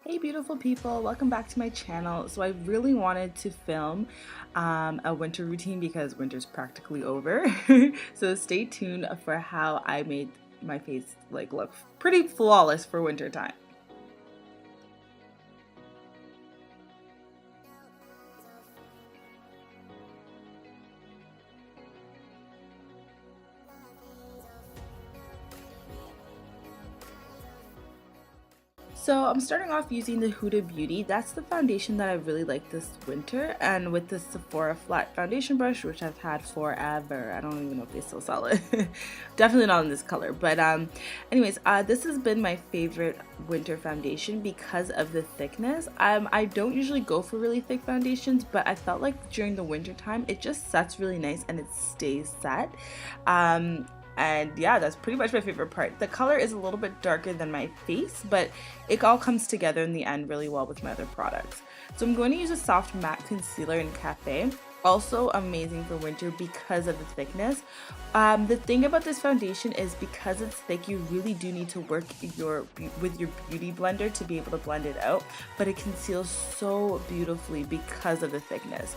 Hey beautiful people, welcome back to my channel. So I really wanted to film a winter routine because winter's practically over. So stay tuned for how I made my face look pretty flawless for winter time. So I'm starting off using the Huda Beauty. That's the foundation that I really like this winter, and with the Sephora flat foundation brush, which I've had forever. I don't even know if they still sell it. Definitely not in this color, but anyways, this has been my favorite winter foundation because of the thickness. I don't usually go for really thick foundations, but I felt like during the winter time it just sets really nice and it stays set. And yeah, that's pretty much my favorite part. The color is a little bit darker than my face, but it all comes together in the end really well with my other products. So I'm going to use a soft matte concealer in Cafe. Also amazing for winter because of the thickness. The thing about this foundation is because it's thick, you really do need to work with your beauty blender to be able to blend it out, but it conceals so beautifully because of the thickness.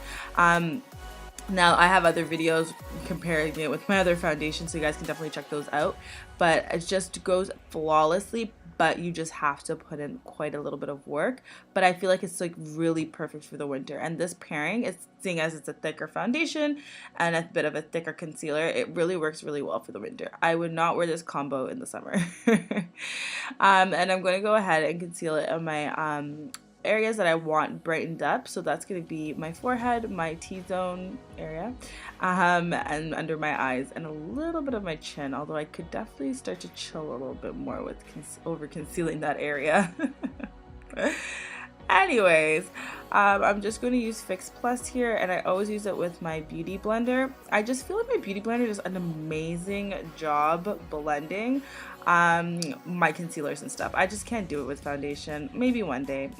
Now I have other videos comparing it with my other foundation, so you guys can definitely check those out, but it just goes flawlessly, but you just have to put in quite a little bit of work. But I feel like it's like really perfect for the winter, and this pairing, it's seeing as it's a thicker foundation and a bit of a thicker concealer, it really works really well for the winter. I would not wear this combo in the summer. And I'm going to go ahead and conceal it on my areas that I want brightened up. So that's going to be my forehead, my T-zone area, and under my eyes, and a little bit of my chin, although I could definitely start to chill a little bit more with over concealing that area. Anyways, I'm just going to use Fix Plus here, and I always use it with my beauty blender. I just feel like my beauty blender does an amazing job blending my concealers and stuff. I just can't do it with foundation. Maybe one day.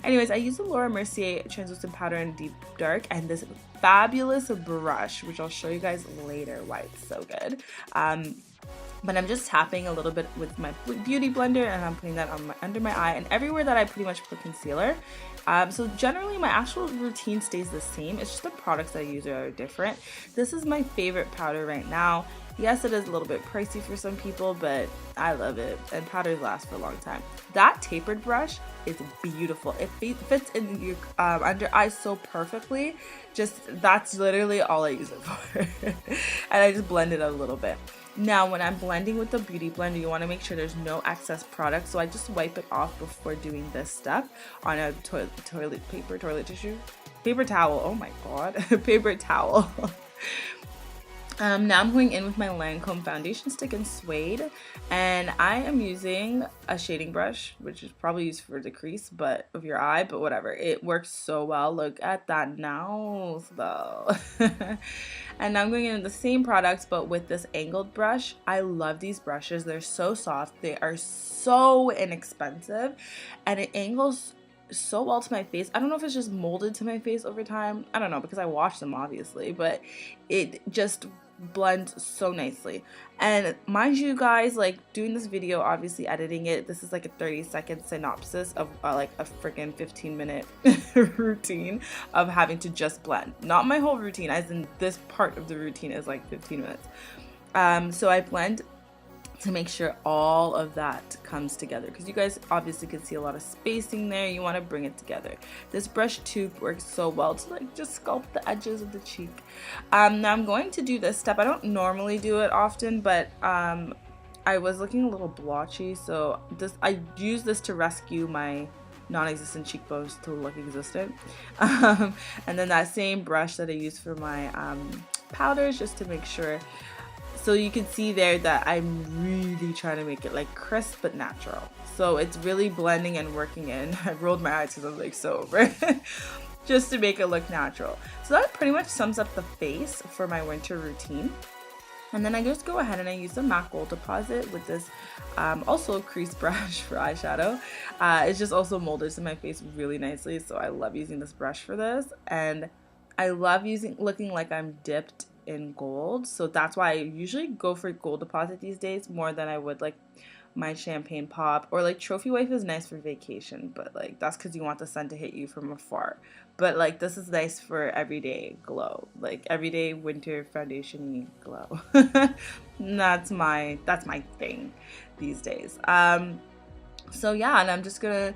Anyways, I use the Laura Mercier translucent powder in deep dark and this fabulous brush, which I'll show you guys later why it's so good. But I'm just tapping a little bit with my beauty blender, and I'm putting that on under my eye and everywhere that I pretty much put concealer. So generally my actual routine stays the same. It's just the products that I use are different. This is my favorite powder right now. Yes, it is a little bit pricey for some people, but I love it, and powders last for a long time. That tapered brush is beautiful. It fits in your under eye so perfectly. Just that's literally all I use it for. And I just blend it out a little bit. Now, when I'm blending with the beauty blender, you want to make sure there's no excess product, so I just wipe it off before doing this step on a toilet towel. Oh my god, paper towel. Now I'm going in with my LANCOME foundation stick in suede, and I am using a shading brush, which is probably used for the crease of your eye, but whatever. It works so well. Look at that nose though. And now I'm going in with the same products, but with this angled brush. I love these brushes. They're so soft. They are so inexpensive, and it angles so well to my face. I don't know if it's just molded to my face over time. I don't know, because I wash them obviously, but it just blends so nicely. And mind you guys, like doing this video, obviously editing it, this is like a 30-second synopsis of like a freaking 15-minute routine of having to just blend. Not my whole routine, as in this part of the routine is like 15 minutes. So I blend to make sure all of that comes together, because you guys obviously can see a lot of spacing there. You want to bring it together. This brush tube works so well to like just sculpt the edges of the cheek. Now I'm going to do this step. I don't normally do it often, but I was looking a little blotchy, so I use this to rescue my non-existent cheekbones to look existent. And then that same brush that I use for my powders, just to make sure. So you can see there that I'm really trying to make it like crisp but natural. So it's really blending and working in. I rolled my eyes because I'm like so over it. Just to make it look natural. So that pretty much sums up the face for my winter routine. And then I just go ahead and I use the MAC Gold Deposit with this also crease brush for eyeshadow. It's just also molded to my face really nicely, so I love using this brush for this. And I love looking like I'm dipped in gold, so that's why I usually go for gold deposit these days more than I would like my champagne pop. Or like Trophy Wife is nice for vacation, but like that's because you want the sun to hit you from afar. But like this is nice for everyday glow, like everyday winter foundation-y glow. That's my thing these days. So yeah, and I'm just gonna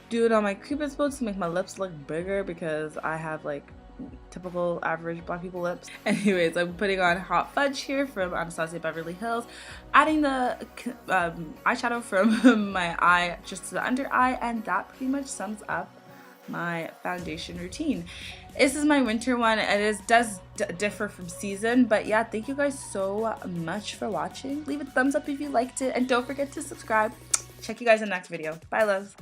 do it on my Cupid's bow to make my lips look bigger because I have like typical average black people lips. Anyways, I'm putting on Hot Fudge here from Anastasia Beverly Hills, adding the eyeshadow from my eye just to the under eye, and that pretty much sums up my foundation routine. This is my winter one, and it does differ from season, but yeah, thank you guys so much for watching. Leave a thumbs up if you liked it, and don't forget to subscribe. Check you guys in the next video. Bye, loves.